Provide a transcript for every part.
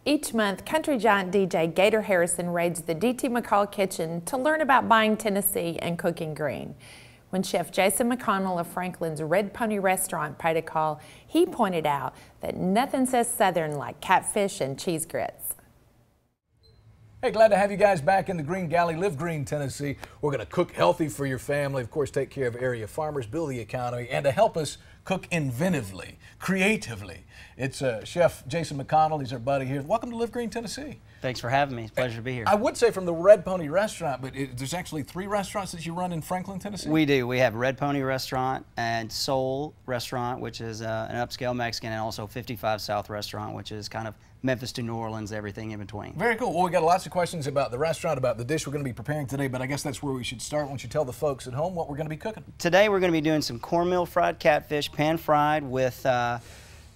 Each month, country giant DJ Gator Harrison raids the DT McCall kitchen to learn about buying Tennessee and cooking green. When Chef Jason McConnell of Franklin's Red Pony restaurant paid a call, he pointed out that nothing says Southern like catfish and cheese grits. Hey, glad to have you guys back in the Green Galley. Live green, Tennessee. We're going to cook healthy for your family, of course, take care of area farmers, build the economy, and to help us cook inventively, creatively. It's Chef Jason McConnell. He's our buddy here. Welcome to Live Green, Tennessee. Thanks for having me. It's a pleasure to be here. I would say from the Red Pony restaurant, but there's actually 3 restaurants that you run in Franklin, Tennessee? We do. We have Red Pony restaurant and Soul restaurant, which is an upscale Mexican, and also 55 South restaurant, which is kind of Memphis to New Orleans, everything in between. Very cool. Well, we got lots of questions about the restaurant, about the dish we're going to be preparing today, but I guess that's where we should start. Why don't you tell the folks at home what we're going to be cooking? Today we're going to be doing some cornmeal fried catfish, pan fried with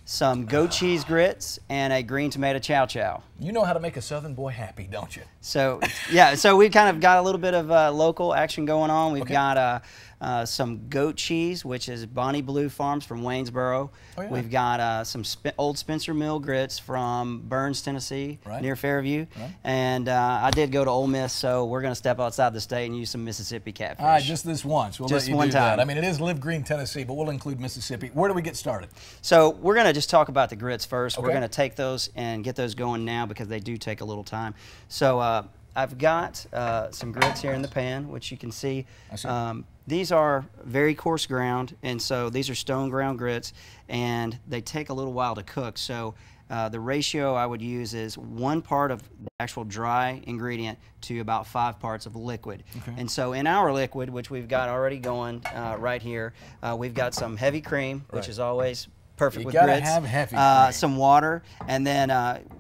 some goat cheese grits and a green tomato chow chow. You know how to make a Southern boy happy, don't you? So, yeah, so we've kind of got a little bit of local action going on. We've got some goat cheese, which is Bonnie Blue Farms from Waynesboro. Oh, yeah. We've got some old Spencer Mill grits from Burns, Tennessee, near Fairview. And I did go to Ole Miss, so we're going to step outside the state and use some Mississippi catfish. All right, just this once. We'll just let you one do time. That. I mean, it is Live Green, Tennessee, but we'll include Mississippi. Where do we get started? So we're going to just talk about the grits first. We're going to take those and get those going now because they do take a little time. So I've got some grits here in the pan, which you can see. These are very coarse ground, and so these are stone ground grits, and they take a little while to cook. So the ratio I would use is 1 part of the actual dry ingredient to about 5 parts of liquid. And so in our liquid, which we've got already going right here, we've got some heavy cream, which is always perfect with grits. Have heavy cream. Some water, and then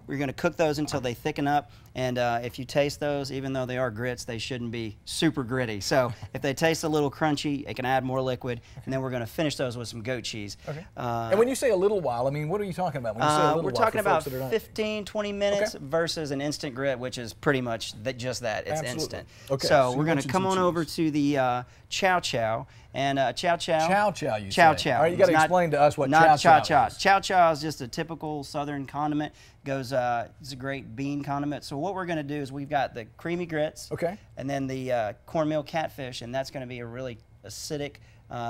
we're going to cook those until they thicken up. And if you taste those, even though they are grits, they shouldn't be super gritty. So if they taste a little crunchy, it can add more liquid. And then we're going to finish those with some goat cheese. And when you say a little while, I mean, what are you talking about? When you say a little we're while, talking about 15, 20 minutes versus an instant grit, which is pretty much just that. It's instant. So we're going to come on over to the chow chow. And chow chow. Chow chow, you chow say. chow. All right, you got to explain to us what chow chow is. Chow chow is just a typical Southern condiment. It's a great bean condiment. So what we're going to do is we've got the creamy grits, and then the cornmeal catfish, and that's going to be a really acidic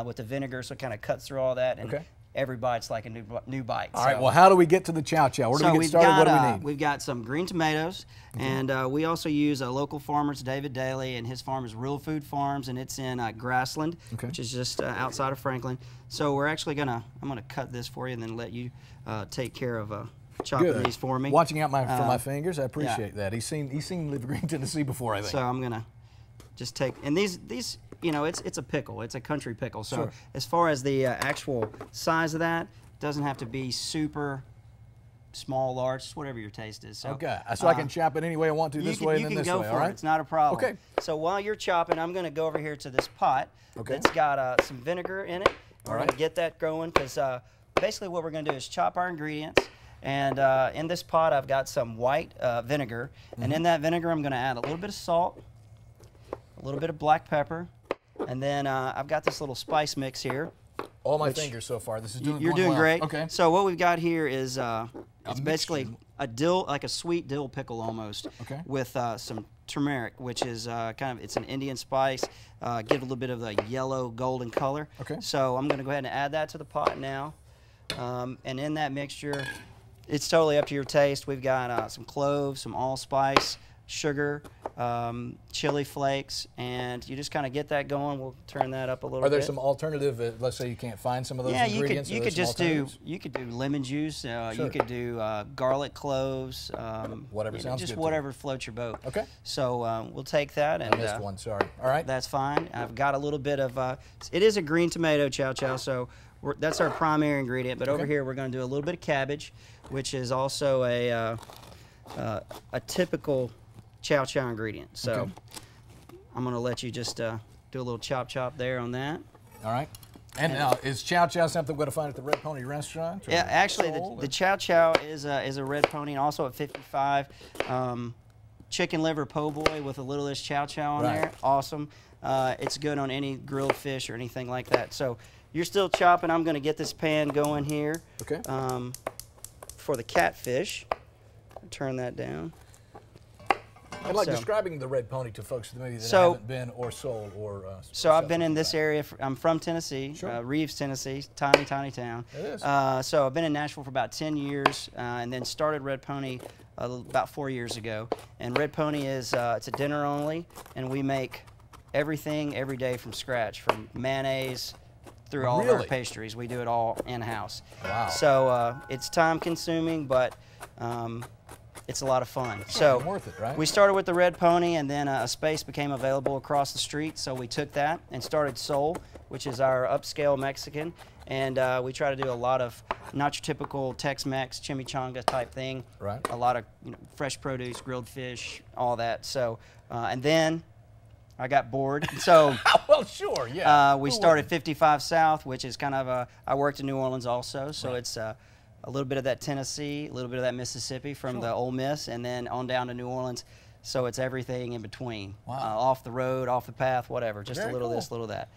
with the vinegar, so it kind of cuts through all that, and every bite's like a new bite. All right, well, how do we get to the chow chow? Where do we get started? What do we need? We've got some green tomatoes, and we also use a local farmer, it's David Daly, and his farm is Real Food Farms, and it's in Grassland, which is just outside of Franklin. So we're actually I'm gonna cut this for you and then let you take care of chopping these for me. Watching out for my fingers, I appreciate that. He's seen Live Green, Tennessee before, I think. So I'm gonna just take, and these you know, it's a pickle, it's a country pickle. So as far as the actual size of that, it doesn't have to be super small, large, just whatever your taste is. So, so I can chop it any way I want to, this way and then this way, all right? You can go for it, it's not a problem. So while you're chopping, I'm gonna go over here to this pot that's got some vinegar in it. We're gonna get that going, because basically what we're gonna do is chop our ingredients. And in this pot, I've got some white vinegar. And in that vinegar, I'm going to add a little bit of salt, a little bit of black pepper, and then I've got this little spice mix here. All my fingers so far. This is doing You're doing well. great. So what we've got here is it's basically a dill, like a sweet dill pickle almost, with some turmeric, which is it's an Indian spice. Give a little bit of a yellow golden color. So I'm going to go ahead and add that to the pot now. And in that mixture, it's totally up to your taste. We've got some cloves, some allspice, sugar, chili flakes, and you just kind of get that going. We'll turn that up a little bit. Are there some alternative, let's say you can't find some of those ingredients? You could just do lemon juice. You could do garlic cloves. Whatever sounds just good. whatever floats your boat. So we'll take that. And I missed one, sorry. All right. That's fine. I've got a little bit of, it is a green tomato chow chow, so that's our primary ingredient. But over here we're going to do a little bit of cabbage, which is also a typical chow chow ingredient. So I'm going to let you just do a little chop there on that. All right. And now, is chow chow something we're going to find at the Red Pony restaurant? Yeah, actually, the chow chow is a Red Pony, and also at 55. Chicken liver po' boy with a little of this chow chow on there. Awesome. It's good on any grilled fish or anything like that. So you're still chopping. I'm going to get this pan going here for the catfish. turn that down. And like So- describing the Red Pony to folks maybe that So- haven't been or sold or. So I've been in this area. I'm from Tennessee, Sure. Reeves, Tennessee, tiny, tiny town. It is. So I've been in Nashville for about 10 years, and then started Red Pony about 4 years ago. And Red Pony is it's a dinner only, and we make everything every day from scratch, from mayonnaise through all of our Really? pastries. We do it all in house. Wow. So it's time consuming, but it's a lot of fun. So worth it, right? we started with the Red Pony, and then a space became available across the street, so we took that and started Soul, which is our upscale Mexican, and we try to do a lot of not your typical Tex-Mex chimichanga type thing. Right. A lot of fresh produce, grilled fish, all that. So and then I got bored, so Well, sure, yeah. we started 55 South, which is kind of I worked in New Orleans also, so it's a little bit of that Tennessee, a little bit of that Mississippi from the Ole Miss, and then on down to New Orleans. So it's everything in between. Wow. Off the road, off the path, whatever. Just Very a little cool. this, little that.